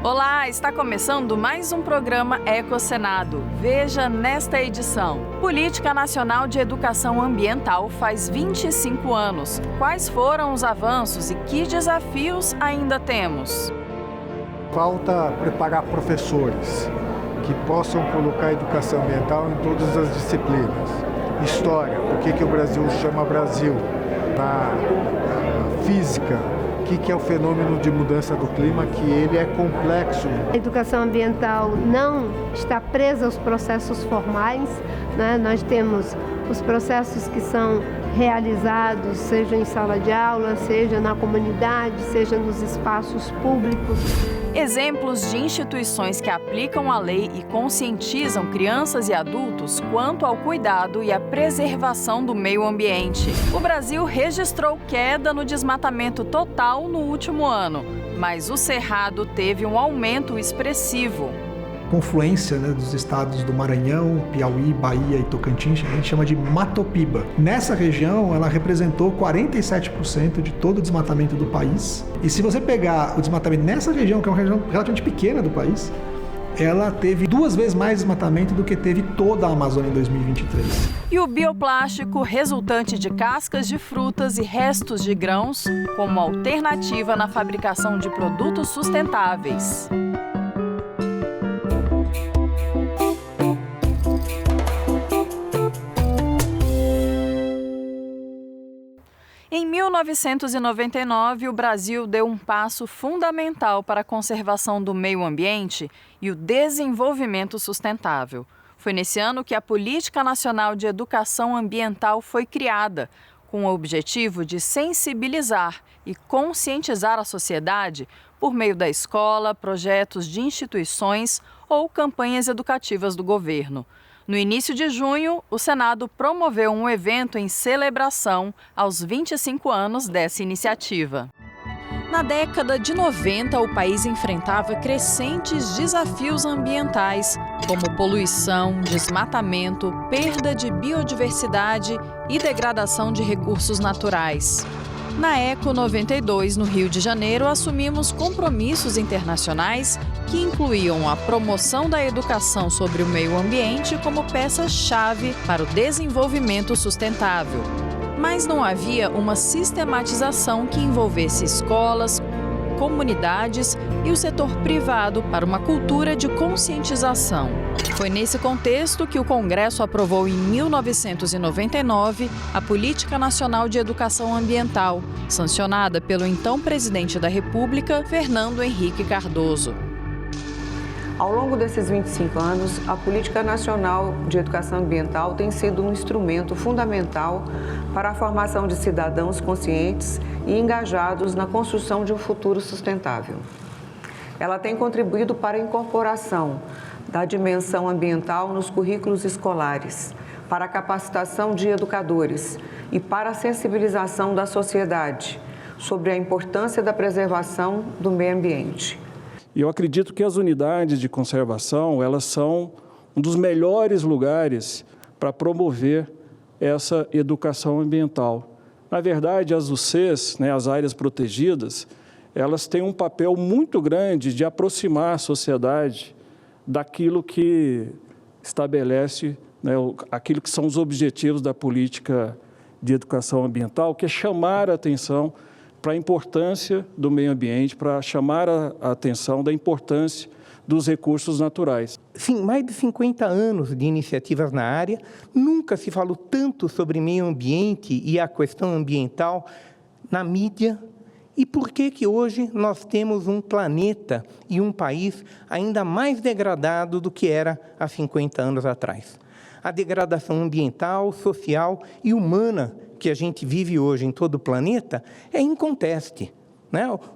Olá, está começando mais um programa Ecosenado. Veja nesta edição. Política Nacional de Educação Ambiental faz 25 anos. Quais foram os avanços e que desafios ainda temos? Falta preparar professores que possam colocar a educação ambiental em todas as disciplinas. História, por que o Brasil chama Brasil? Na física, o que é o fenômeno de mudança do clima, que ele é complexo. A educação ambiental não está presa aos processos formais, né? Nós temos os processos que são realizados, seja em sala de aula, seja na comunidade, seja nos espaços públicos. Exemplos de instituições que aplicam a lei e conscientizam crianças e adultos quanto ao cuidado e à preservação do meio ambiente. O Brasil registrou queda no desmatamento total no último ano, mas o Cerrado teve um aumento expressivo. Confluência, dos estados do Maranhão, Piauí, Bahia e Tocantins, a gente chama de Matopiba. Nessa região, ela representou 47% de todo o desmatamento do país. E se você pegar o desmatamento nessa região, que é uma região relativamente pequena do país, ela teve 2 vezes mais desmatamento do que teve toda a Amazônia em 2023. E o bioplástico, resultante de cascas de frutas e restos de grãos, como alternativa na fabricação de produtos sustentáveis. Em 1999, o Brasil deu um passo fundamental para a conservação do meio ambiente e o desenvolvimento sustentável. Foi nesse ano que a Política Nacional de Educação Ambiental foi criada, com o objetivo de sensibilizar e conscientizar a sociedade por meio da escola, projetos de instituições ou campanhas educativas do governo. No início de junho, o Senado promoveu um evento em celebração aos 25 anos dessa iniciativa. Na década de 90, o país enfrentava crescentes desafios ambientais, como poluição, desmatamento, perda de biodiversidade e degradação de recursos naturais. Na Eco 92, no Rio de Janeiro, assumimos compromissos internacionais que incluíam a promoção da educação sobre o meio ambiente como peça-chave para o desenvolvimento sustentável. Mas não havia uma sistematização que envolvesse escolas, comunidades e o setor privado para uma cultura de conscientização. Foi nesse contexto que o Congresso aprovou em 1999 a Política Nacional de Educação Ambiental, sancionada pelo então presidente da República, Fernando Henrique Cardoso. Ao longo desses 25 anos, a Política Nacional de Educação Ambiental tem sido um instrumento fundamental para a formação de cidadãos conscientes e engajados na construção de um futuro sustentável. Ela tem contribuído para a incorporação da dimensão ambiental nos currículos escolares, para a capacitação de educadores e para a sensibilização da sociedade sobre a importância da preservação do meio ambiente. Eu acredito que as unidades de conservação, elas são um dos melhores lugares para promover essa educação ambiental. Na verdade, as UCs, as áreas protegidas, elas têm um papel muito grande de aproximar a sociedade daquilo que estabelece, aquilo que são os objetivos da política de educação ambiental, que é chamar a atenção para a importância do meio ambiente, para chamar a atenção da importância dos recursos naturais. Sim, mais de 50 anos de iniciativas na área, nunca se falou tanto sobre meio ambiente e a questão ambiental na mídia. E por que hoje nós temos um planeta e um país ainda mais degradado do que era há 50 anos atrás? A degradação ambiental, social e humana que a gente vive hoje em todo o planeta é inconteste,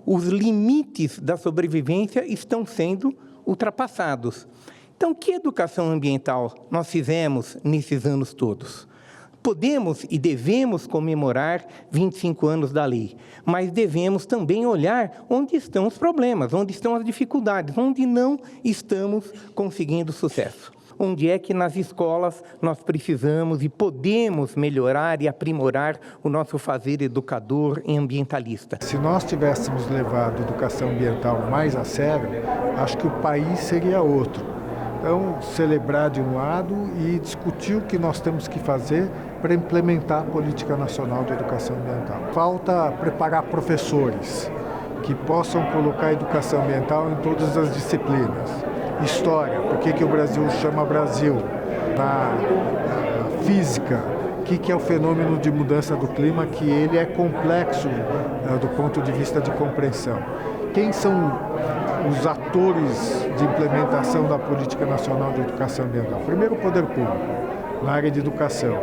Os limites da sobrevivência estão sendo ultrapassados. Então, que educação ambiental nós fizemos nesses anos todos? Podemos e devemos comemorar 25 anos da lei, mas devemos também olhar onde estão os problemas, onde estão as dificuldades, onde não estamos conseguindo sucesso. onde é que nas escolas nós precisamos e podemos melhorar e aprimorar o nosso fazer educador e ambientalista. Se nós tivéssemos levado a educação ambiental mais a sério, acho que o país seria outro. Então, celebrar de um lado e discutir o que nós temos que fazer para implementar a Política Nacional de Educação Ambiental. Falta preparar professores que possam colocar a educação ambiental em todas as disciplinas. História, por que o Brasil chama Brasil? Na física, o que é o fenômeno de mudança do clima, que ele é complexo do ponto de vista de compreensão. Quem são os atores de implementação da Política Nacional de Educação Ambiental? Primeiro, o poder público, na área de educação,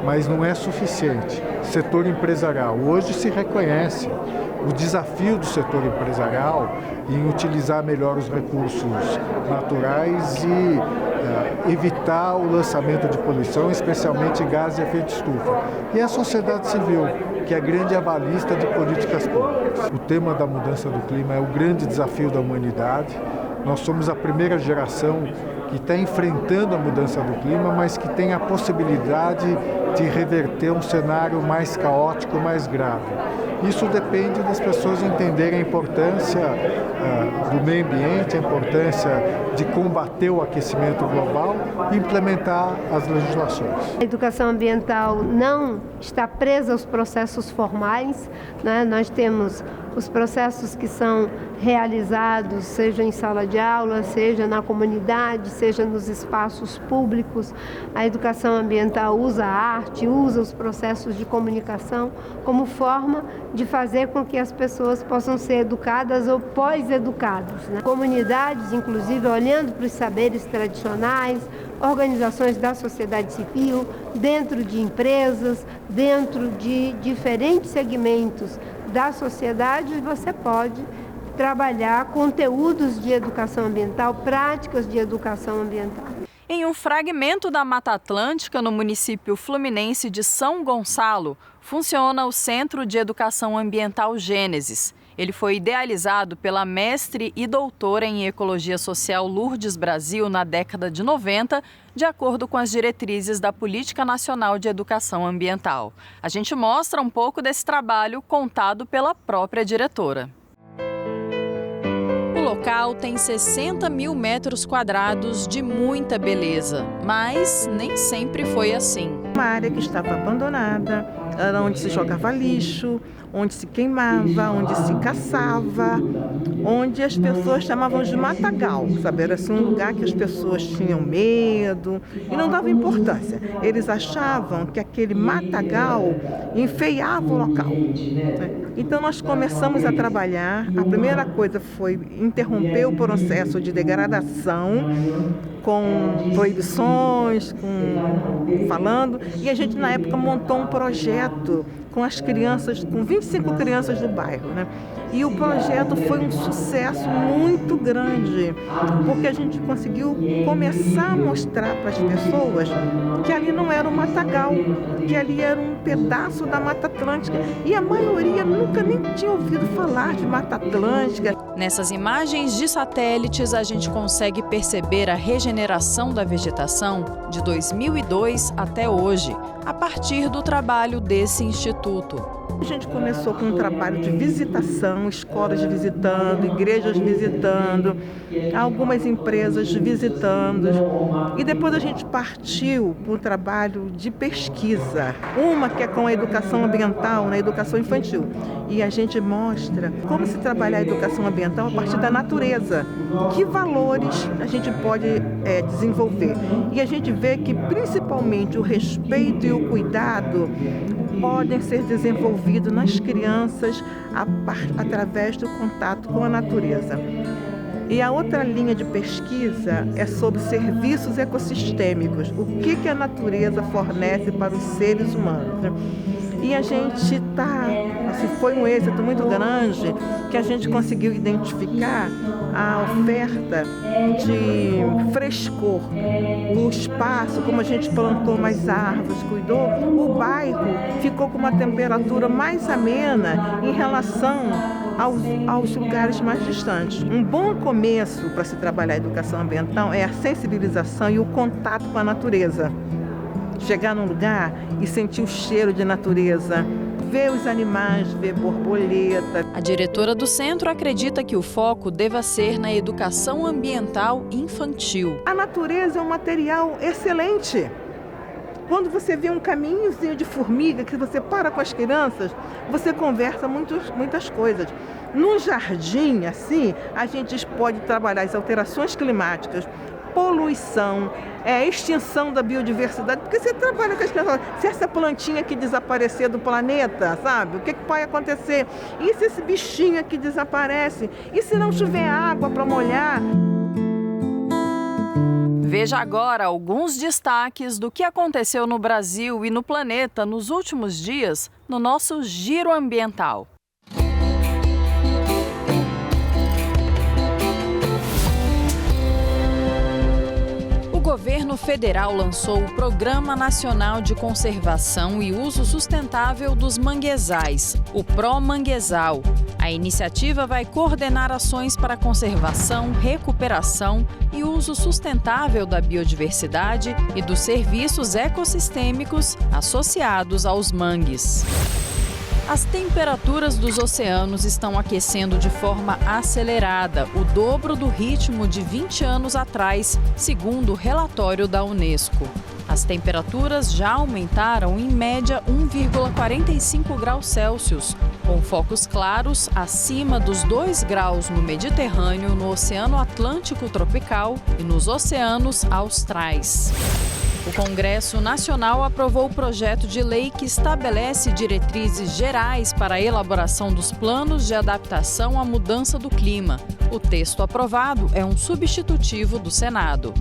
mas não é suficiente. Setor empresarial, hoje se reconhece o desafio do setor empresarial em utilizar melhor os recursos naturais e evitar o lançamento de poluição, especialmente gases de efeito estufa. E a sociedade civil, que é a grande avalista de políticas públicas. O tema da mudança do clima é o grande desafio da humanidade. Nós somos a primeira geração que está enfrentando a mudança do clima, mas que tem a possibilidade de reverter um cenário mais caótico, mais grave. Isso depende das pessoas entenderem a importância do meio ambiente, a importância de combater o aquecimento global e implementar as legislações. A educação ambiental não está presa aos processos formais, né? Nós temos os processos que são realizados, seja em sala de aula, seja na comunidade, seja nos espaços públicos. A educação ambiental usa a arte, usa os processos de comunicação como forma de fazer com que as pessoas possam ser educadas ou pós-educadas, né? Comunidades, inclusive, olhando para os saberes tradicionais, organizações da sociedade civil, dentro de empresas, dentro de diferentes segmentos da sociedade, você pode trabalhar conteúdos de educação ambiental, práticas de educação ambiental. Em um fragmento da Mata Atlântica, no município fluminense de São Gonçalo, funciona o Centro de Educação Ambiental Gênesis. Ele foi idealizado pela mestre e doutora em Ecologia Social Lourdes Brasil na década de 90, de acordo com as diretrizes da Política Nacional de Educação Ambiental. A gente mostra um pouco desse trabalho contado pela própria diretora. O local tem 60 mil metros quadrados de muita beleza, mas nem sempre foi assim. Uma área que estava abandonada, era onde se jogava lixo, onde se queimava, onde se caçava, onde as pessoas chamavam de matagal, sabe? Era assim, um lugar que as pessoas tinham medo e não davam importância. Eles achavam que aquele matagal enfeiava o local. Então nós começamos a trabalhar, a primeira coisa foi interromper o processo de degradação, com proibições, falando, e a gente na época montou um projeto com as crianças, com 25 crianças do bairro, né? E o projeto foi um sucesso muito grande, porque a gente conseguiu começar a mostrar para as pessoas que ali não era um matagal, que ali era um pedaço da Mata Atlântica, e a maioria nunca nem tinha ouvido falar de Mata Atlântica. Nessas imagens de satélites, a gente consegue perceber a regeneração da vegetação de 2002 até hoje, a partir do trabalho desse instituto. A gente começou com um trabalho de visitação, escolas visitando, igrejas visitando, algumas empresas visitando. E depois a gente partiu para um trabalho de pesquisa. Uma que é com a educação ambiental, na educação infantil. E a gente mostra como se trabalhar a educação ambiental a partir da natureza. Que valores a gente pode desenvolver. E a gente vê que principalmente o respeito e o cuidado podem ser desenvolvidos nas crianças através do contato com a natureza. E a outra linha de pesquisa é sobre serviços ecossistêmicos, o que a natureza fornece para os seres humanos. E a gente foi um êxito muito grande que a gente conseguiu identificar a oferta de frescor do espaço, como a gente plantou mais árvores, cuidou, o bairro ficou com uma temperatura mais amena em relação aos lugares mais distantes. Um bom começo para se trabalhar a educação ambiental é a sensibilização e o contato com a natureza. Chegar num lugar e sentir o cheiro de natureza, ver os animais, ver borboleta. A diretora do centro acredita que o foco deva ser na educação ambiental infantil. A natureza é um material excelente. Quando você vê um caminhozinho de formiga que você para com as crianças, você conversa muitas coisas. No jardim, assim, a gente pode trabalhar as alterações climáticas, poluição, extinção da biodiversidade, porque você trabalha com as crianças. Se essa plantinha aqui desaparecer do planeta, sabe? O que pode acontecer? E se esse bichinho aqui desaparece? E se não chover água para molhar? Veja agora alguns destaques do que aconteceu no Brasil e no planeta nos últimos dias no nosso Giro Ambiental. O governo federal lançou o Programa Nacional de Conservação e Uso Sustentável dos Manguezais, o PROManguezal. A iniciativa vai coordenar ações para a conservação, recuperação e uso sustentável da biodiversidade e dos serviços ecossistêmicos associados aos mangues. As temperaturas dos oceanos estão aquecendo de forma acelerada, o dobro do ritmo de 20 anos atrás, segundo o relatório da Unesco. As temperaturas já aumentaram em média 1,45 graus Celsius, com focos claros acima dos 2 graus no Mediterrâneo, no Oceano Atlântico tropical e nos oceanos austrais. O Congresso Nacional aprovou o projeto de lei que estabelece diretrizes gerais para a elaboração dos planos de adaptação à mudança do clima. O texto aprovado é um substitutivo do Senado.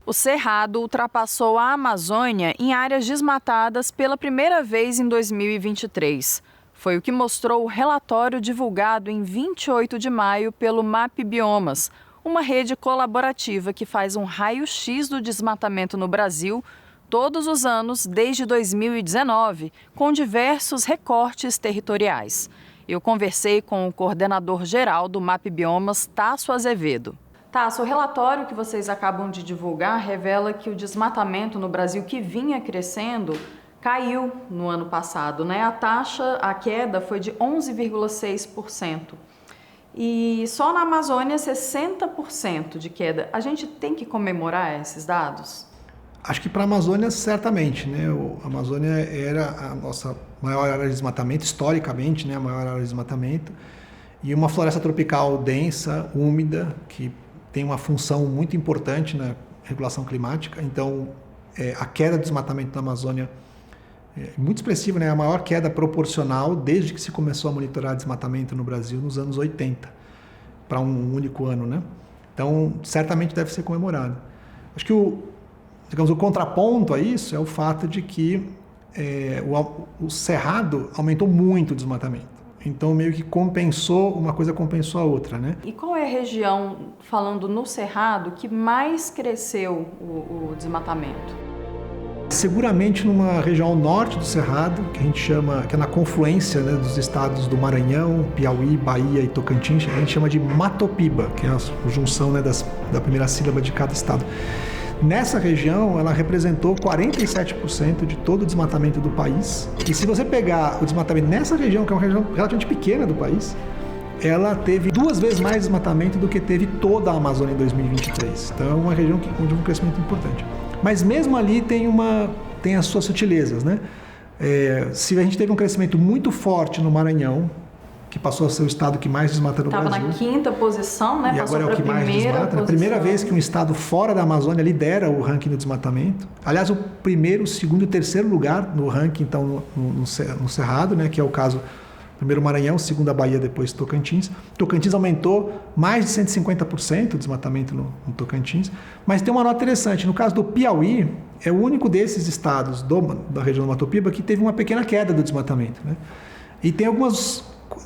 O Cerrado ultrapassou a Amazônia em áreas desmatadas pela primeira vez em 2023. Foi o que mostrou o relatório divulgado em 28 de maio pelo MapBiomas, uma rede colaborativa que faz um raio-x do desmatamento no Brasil todos os anos desde 2019, com diversos recortes territoriais. Eu conversei com o coordenador geral do MapBiomas, Tasso Azevedo. Tasso, o relatório que vocês acabam de divulgar revela que o desmatamento no Brasil, que vinha crescendo, caiu no ano passado, né? A queda foi de 11,6%. E só na Amazônia, 60% de queda. A gente tem que comemorar esses dados? Acho que para a Amazônia, certamente, né? A Amazônia era a nossa maior área de desmatamento, historicamente, né? A maior área de desmatamento. E uma floresta tropical densa, úmida, que tem uma função muito importante na regulação climática. Então, a queda do desmatamento na Amazônia é muito expressiva, né? A maior queda proporcional desde que se começou a monitorar desmatamento no Brasil nos anos 80, para um único ano, né? Então, certamente deve ser comemorado. Acho que o contraponto a isso é o fato de que o Cerrado aumentou muito o desmatamento. Então, meio que uma coisa compensou a outra, né? E qual é a região, falando no Cerrado, que mais cresceu o desmatamento? Seguramente numa região norte do Cerrado, que a gente chama, que é na confluência, né, dos estados do Maranhão, Piauí, Bahia e Tocantins, a gente chama de Matopiba, que é a junção, né, da primeira sílaba de cada estado. Nessa região, ela representou 47% de todo o desmatamento do país. E se você pegar o desmatamento nessa região, que é uma região relativamente pequena do país, ela teve 2 vezes mais desmatamento do que teve toda a Amazônia em 2023. Então é uma região que teve um crescimento importante. Mas mesmo ali tem as suas sutilezas, né? Se a gente teve um crescimento muito forte no Maranhão, que passou a ser o estado que mais desmata no Brasil. Estava na 5ª posição, né? E agora é o que mais desmata. É a primeira vez que um estado fora da Amazônia lidera o ranking do desmatamento. Aliás, o primeiro, o segundo e o terceiro lugar no ranking, então, no Cerrado, né? Que é o caso, primeiro Maranhão, segundo a Bahia, depois Tocantins. Tocantins aumentou mais de 150% o desmatamento no Tocantins. Mas tem uma nota interessante. No caso do Piauí, é o único desses estados da região do Matopiba que teve uma pequena queda do desmatamento, né? E tem algumas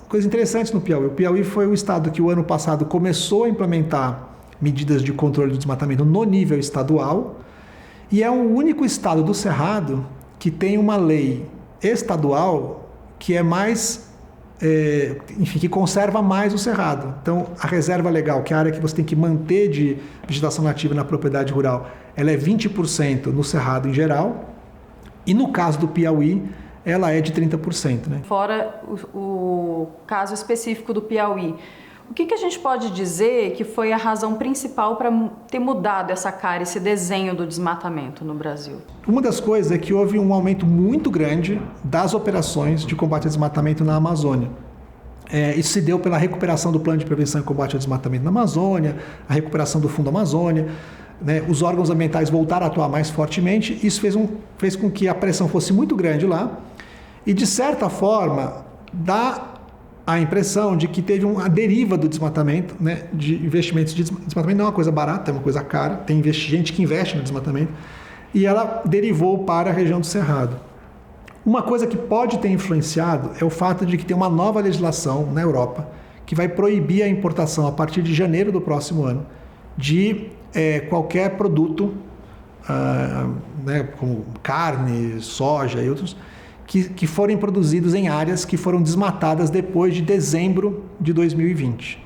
coisas interessantes no Piauí. O Piauí foi o estado que o ano passado começou a implementar medidas de controle do desmatamento no nível estadual e é o único estado do Cerrado que tem uma lei estadual que é mais, que conserva mais o cerrado. Então, a reserva legal, que é a área que você tem que manter de vegetação nativa na propriedade rural, ela é 20% no cerrado em geral, e no caso do Piauí, ela é de 30%. Né? Fora o caso específico do Piauí, o que a gente pode dizer que foi a razão principal para ter mudado essa cara, esse desenho do desmatamento no Brasil? Uma das coisas é que houve um aumento muito grande das operações de combate ao desmatamento na Amazônia. Isso se deu pela recuperação do Plano de Prevenção e Combate ao Desmatamento na Amazônia, a recuperação do Fundo Amazônia, né? Os órgãos ambientais voltaram a atuar mais fortemente. Isso fez com que a pressão fosse muito grande lá e, de certa forma, dá a impressão de que teve uma deriva do desmatamento, né, de investimentos de desmatamento. Não é uma coisa barata, é uma coisa cara, tem gente que investe no desmatamento, e ela derivou para a região do Cerrado. Uma coisa que pode ter influenciado é o fato de que tem uma nova legislação na Europa que vai proibir a importação a partir de janeiro do próximo ano de qualquer produto, né, como carne, soja e outros, que forem produzidos em áreas que foram desmatadas depois de dezembro de 2020.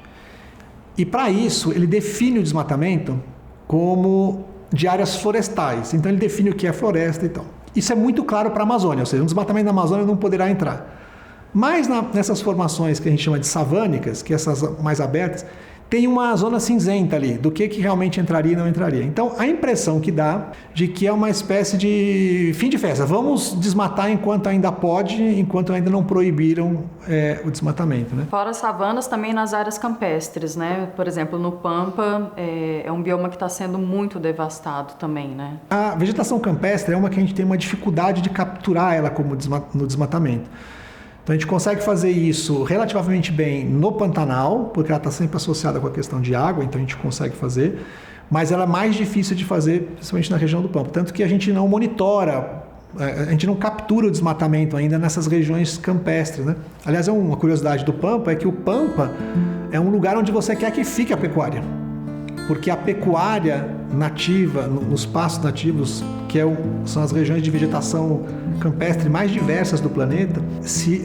E para isso, ele define o desmatamento como de áreas florestais. Então, ele define o que é floresta e tal. Isso é muito claro para a Amazônia, ou seja, um desmatamento na Amazônia não poderá entrar. Mas nessas formações que a gente chama de savânicas, que essas mais abertas, tem uma zona cinzenta ali, do que realmente entraria e não entraria. Então, a impressão que dá de que é uma espécie de fim de festa. Vamos desmatar enquanto ainda pode, enquanto ainda não proibiram o desmatamento. Né? Fora as savanas, também nas áreas campestres, né? Por exemplo, no Pampa, é um bioma que está sendo muito devastado também, né? A vegetação campestre é uma que a gente tem uma dificuldade de capturar ela como no desmatamento. Então, a gente consegue fazer isso relativamente bem no Pantanal, porque ela está sempre associada com a questão de água, então a gente consegue fazer, mas ela é mais difícil de fazer, principalmente na região do Pampa. Tanto que a gente não monitora, a gente não captura o desmatamento ainda nessas regiões campestres. Né? Aliás, uma curiosidade do Pampa é que o Pampa é um lugar onde você quer que fique a pecuária. Porque a pecuária nativa, nos pastos nativos, que são as regiões de vegetação campestre mais diversas do planeta,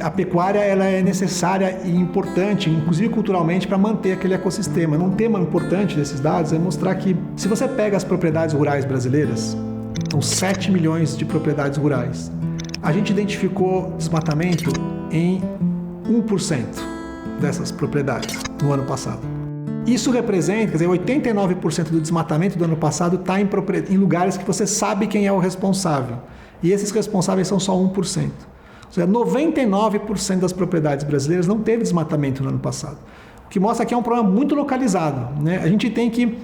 a pecuária ela é necessária e importante, inclusive culturalmente, para manter aquele ecossistema. Um tema importante desses dados é mostrar que, se você pega as propriedades rurais brasileiras, são 7 milhões de propriedades rurais, a gente identificou desmatamento em 1% dessas propriedades no ano passado. Isso representa, quer dizer, 89% do desmatamento do ano passado está em lugares que você sabe quem é o responsável. E esses responsáveis são só 1%. Ou seja, 99% das propriedades brasileiras não teve desmatamento no ano passado. O que mostra que é um problema muito localizado. Né? A gente tem que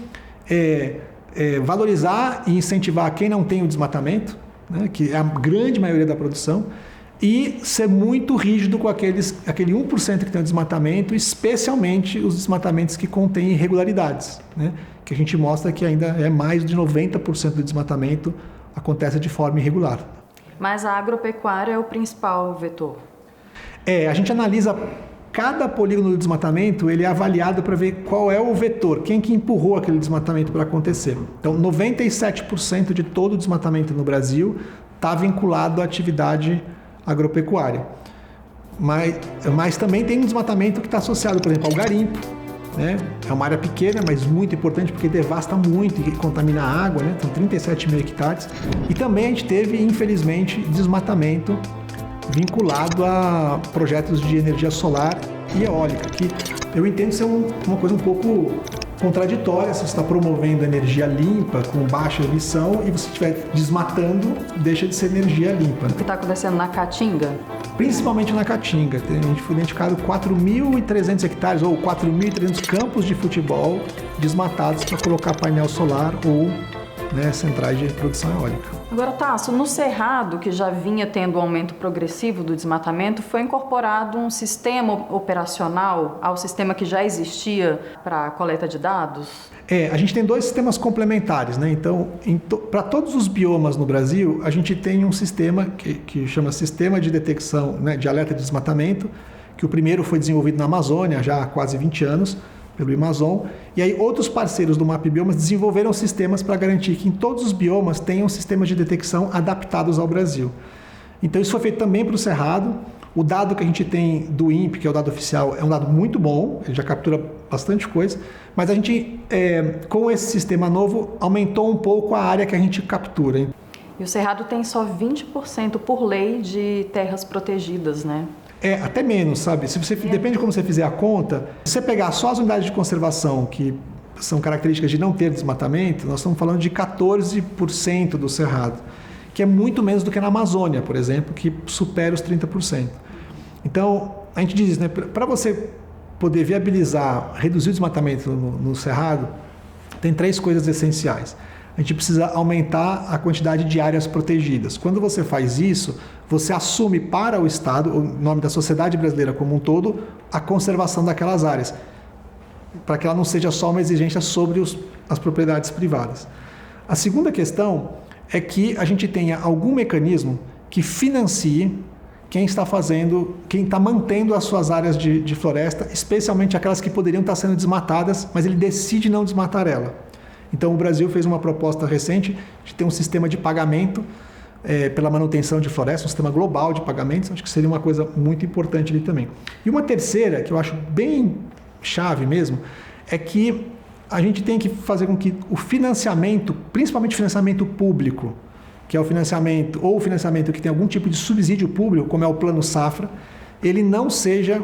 valorizar e incentivar quem não tem o desmatamento, né? Que é a grande maioria da produção, e ser muito rígido com aquele 1% que tem o desmatamento, especialmente os desmatamentos que contêm irregularidades, né? Que a gente mostra que ainda é mais de 90% do desmatamento acontece de forma irregular. Mas a agropecuária é o principal vetor? A gente analisa cada polígono do desmatamento, ele é avaliado para ver qual é o vetor, quem que empurrou aquele desmatamento para acontecer. Então, 97% de todo o desmatamento no Brasil está vinculado à atividade agropecuária. Mas também tem um desmatamento que está associado, por exemplo, ao garimpo. Né? É uma área pequena, mas muito importante porque devasta muito e contamina a água, né? São 37 mil hectares. E também a gente teve, infelizmente, desmatamento vinculado a projetos de energia solar e eólica, que eu entendo ser uma coisa um pouco contraditória. Se você está promovendo energia limpa com baixa emissão e você estiver desmatando, deixa de ser energia limpa. Né? O que está acontecendo na Caatinga? Principalmente na Caatinga. A gente foi identificado 4.300 hectares ou 4.300 campos de futebol desmatados para colocar painel solar ou centrais de produção eólica. Agora, Tasso, no Cerrado, que já vinha tendo um aumento progressivo do desmatamento, foi incorporado um sistema operacional ao sistema que já existia para a coleta de dados? A gente tem 2 sistemas complementares, né? Então, para todos os biomas no Brasil, a gente tem um sistema que chama Sistema de Detecção, né, de Alerta de Desmatamento, que o primeiro foi desenvolvido na Amazônia já há quase 20 anos, pelo Amazon, e aí outros parceiros do MapBiomas desenvolveram sistemas para garantir que em todos os biomas tenham sistemas de detecção adaptados ao Brasil. Então isso foi feito também para o Cerrado. O dado que a gente tem do INPE, que é o dado oficial, é um dado muito bom, ele já captura bastante coisa, mas a gente, com esse sistema novo, aumentou um pouco a área que a gente captura. Hein? E o Cerrado tem só 20% por lei de terras protegidas, né? Até menos, sabe? Depende de como você fizer a conta, se você pegar só as unidades de conservação, que são características de não ter desmatamento, nós estamos falando de 14% do Cerrado, que é muito menos do que na Amazônia, por exemplo, que supera os 30%. Então, a gente diz, né, para você poder viabilizar, reduzir o desmatamento no Cerrado, tem 3 coisas essenciais. A gente precisa aumentar a quantidade de áreas protegidas. Quando você faz isso, você assume para o Estado, o nome da sociedade brasileira como um todo, a conservação daquelas áreas, para que ela não seja só uma exigência sobre as propriedades privadas. A segunda questão é que a gente tenha algum mecanismo que financie quem está mantendo as suas áreas de floresta, especialmente aquelas que poderiam estar sendo desmatadas, mas ele decide não desmatar ela. Então o Brasil fez uma proposta recente de ter um sistema de pagamento pela manutenção de floresta, um sistema global de pagamentos, acho que seria uma coisa muito importante ali também. E uma terceira, que eu acho bem chave mesmo, é que a gente tem que fazer com que o financiamento, principalmente financiamento público, que é o financiamento, ou o financiamento que tem algum tipo de subsídio público, como é o Plano Safra, ele não seja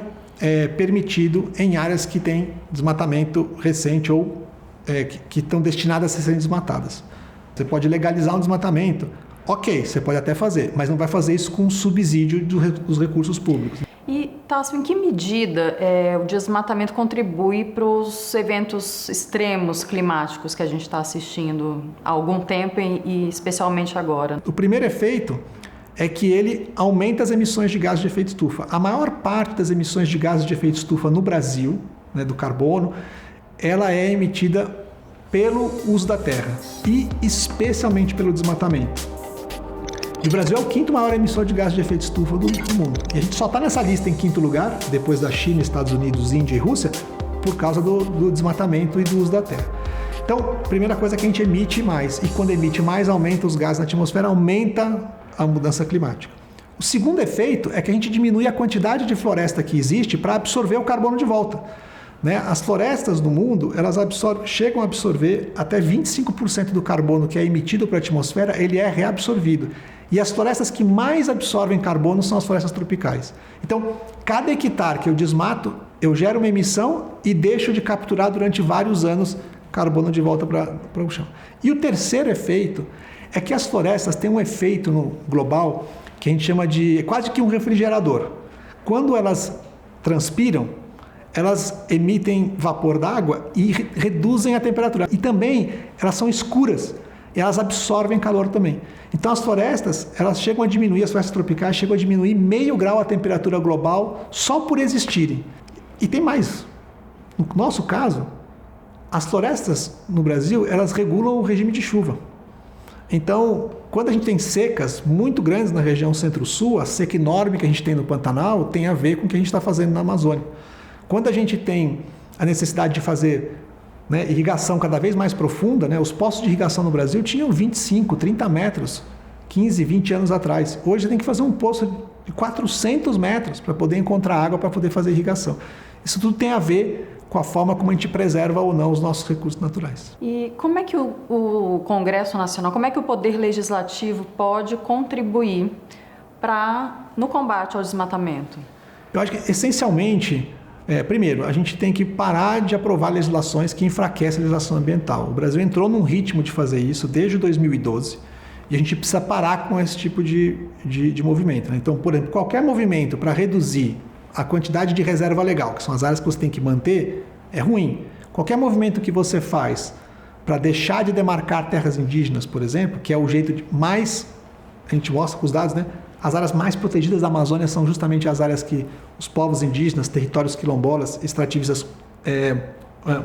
permitido em áreas que têm desmatamento recente ou que estão destinadas a serem desmatadas. Você pode legalizar um desmatamento, ok, você pode até fazer, mas não vai fazer isso com subsídio dos recursos públicos. E, Tasso, em que medida o desmatamento contribui para os eventos extremos climáticos que a gente está assistindo há algum tempo e especialmente agora? O primeiro efeito é que ele aumenta as emissões de gases de efeito estufa. A maior parte das emissões de gases de efeito estufa no Brasil, né, do carbono, ela é emitida pelo uso da terra e especialmente pelo desmatamento. E o Brasil é o 5º maior emissor de gases de efeito estufa do mundo. E a gente só está nessa lista em 5º lugar, depois da China, Estados Unidos, Índia e Rússia, por causa do desmatamento e do uso da terra. Então, primeira coisa é que a gente emite mais. E quando emite mais, aumenta os gases na atmosfera, aumenta a mudança climática. O segundo efeito é que a gente diminui a quantidade de floresta que existe para absorver o carbono de volta. Né? As florestas do mundo, elas chegam a absorver até 25% do carbono que é emitido para a atmosfera, ele é reabsorvido. E as florestas que mais absorvem carbono são as florestas tropicais. Então, cada hectare que eu desmato, eu gero uma emissão e deixo de capturar durante vários anos carbono de volta para o chão. E o terceiro efeito é que as florestas têm um efeito no global que a gente chama de quase que um refrigerador. Quando elas transpiram, elas emitem vapor d'água e reduzem a temperatura. E também elas são escuras. E elas absorvem calor também. Então as florestas, elas chegam a diminuir, as florestas tropicais chegam a diminuir 0,5 grau a temperatura global só por existirem. E tem mais. No nosso caso, as florestas no Brasil, elas regulam o regime de chuva. Então, quando a gente tem secas muito grandes na região centro-sul, a seca enorme que a gente tem no Pantanal tem a ver com o que a gente está fazendo na Amazônia. Quando a gente tem a necessidade de fazer irrigação cada vez mais profunda, os postos de irrigação no Brasil tinham 25, 30 metros, 15, 20 anos atrás. Hoje tem que fazer um poço de 400 metros para poder encontrar água para poder fazer irrigação. Isso tudo tem a ver com a forma como a gente preserva ou não os nossos recursos naturais. E como é que o Congresso Nacional, como é que o Poder Legislativo pode contribuir no combate ao desmatamento? Eu acho que, essencialmente, primeiro, a gente tem que parar de aprovar legislações que enfraquecem a legislação ambiental. O Brasil entrou num ritmo de fazer isso desde 2012 e a gente precisa parar com esse tipo de movimento. Então, por exemplo, qualquer movimento para reduzir a quantidade de reserva legal, que são as áreas que você tem que manter, é ruim. Qualquer movimento que você faz para deixar de demarcar terras indígenas, por exemplo, que é o jeito mais, a gente mostra com os dados, as áreas mais protegidas da Amazônia são justamente as áreas que os povos indígenas, territórios quilombolas, extrativistas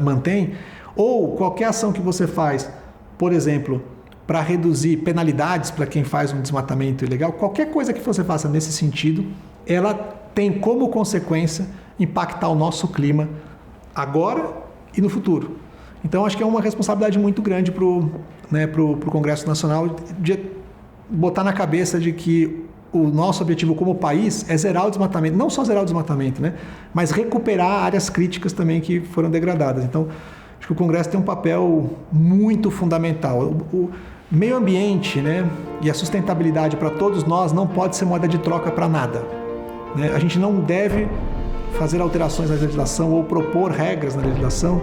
mantêm. Ou qualquer ação que você faz, por exemplo, para reduzir penalidades para quem faz um desmatamento ilegal, qualquer coisa que você faça nesse sentido, ela tem como consequência impactar o nosso clima agora e no futuro. Então, acho que é uma responsabilidade muito grande para o Congresso Nacional de botar na cabeça de que o nosso objetivo como país é zerar o desmatamento, não só zerar o desmatamento, né, mas recuperar áreas críticas também que foram degradadas. Então, acho que o Congresso tem um papel muito fundamental. O meio ambiente, né, e a sustentabilidade para todos nós não pode ser moeda de troca para nada, né? A gente não deve fazer alterações na legislação ou propor regras na legislação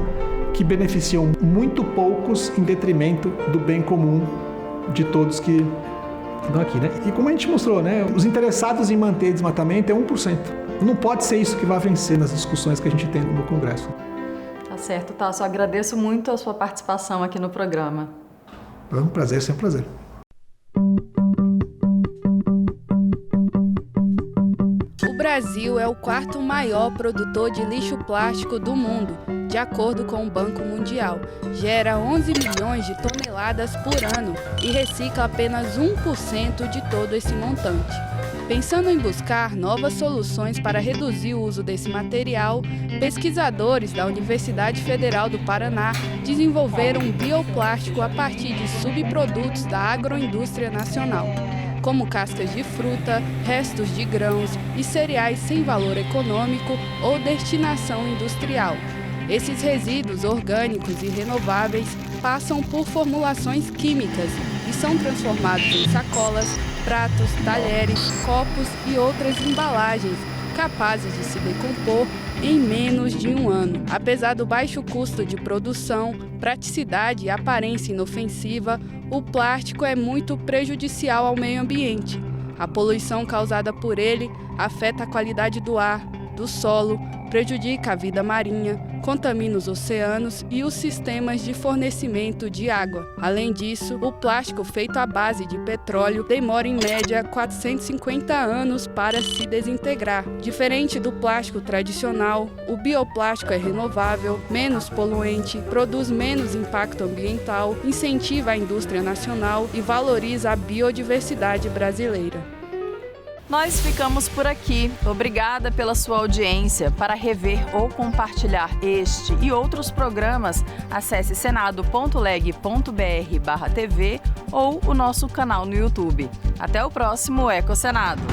que beneficiam muito poucos em detrimento do bem comum de todos que estão aqui, né? E como a gente mostrou, né, os interessados em manter desmatamento é 1%. Não pode ser isso que vai vencer nas discussões que a gente tem no Congresso. Tá certo, Tasso. Eu agradeço muito a sua participação aqui no programa. É um prazer, sempre um prazer. O Brasil é o quarto maior produtor de lixo plástico do mundo, de acordo com o Banco Mundial. Gera 11 milhões de toneladas por ano e recicla apenas 1% de todo esse montante. Pensando em buscar novas soluções para reduzir o uso desse material, pesquisadores da Universidade Federal do Paraná desenvolveram um bioplástico a partir de subprodutos da agroindústria nacional, como cascas de fruta, restos de grãos e cereais sem valor econômico ou destinação industrial. Esses resíduos orgânicos e renováveis passam por formulações químicas e são transformados em sacolas, pratos, talheres, copos e outras embalagens capazes de se decompor em menos de um ano. Apesar do baixo custo de produção, praticidade e aparência inofensiva, o plástico é muito prejudicial ao meio ambiente. A poluição causada por ele afeta a qualidade do ar, do solo, prejudica a vida marinha, contamina os oceanos e os sistemas de fornecimento de água. Além disso, o plástico feito à base de petróleo demora em média 450 anos para se desintegrar. Diferente do plástico tradicional, o bioplástico é renovável, menos poluente, produz menos impacto ambiental, incentiva a indústria nacional e valoriza a biodiversidade brasileira. Nós ficamos por aqui. Obrigada pela sua audiência. Para rever ou compartilhar este e outros programas, acesse senado.leg.br/tv ou o nosso canal no YouTube. Até o próximo Ecosenado.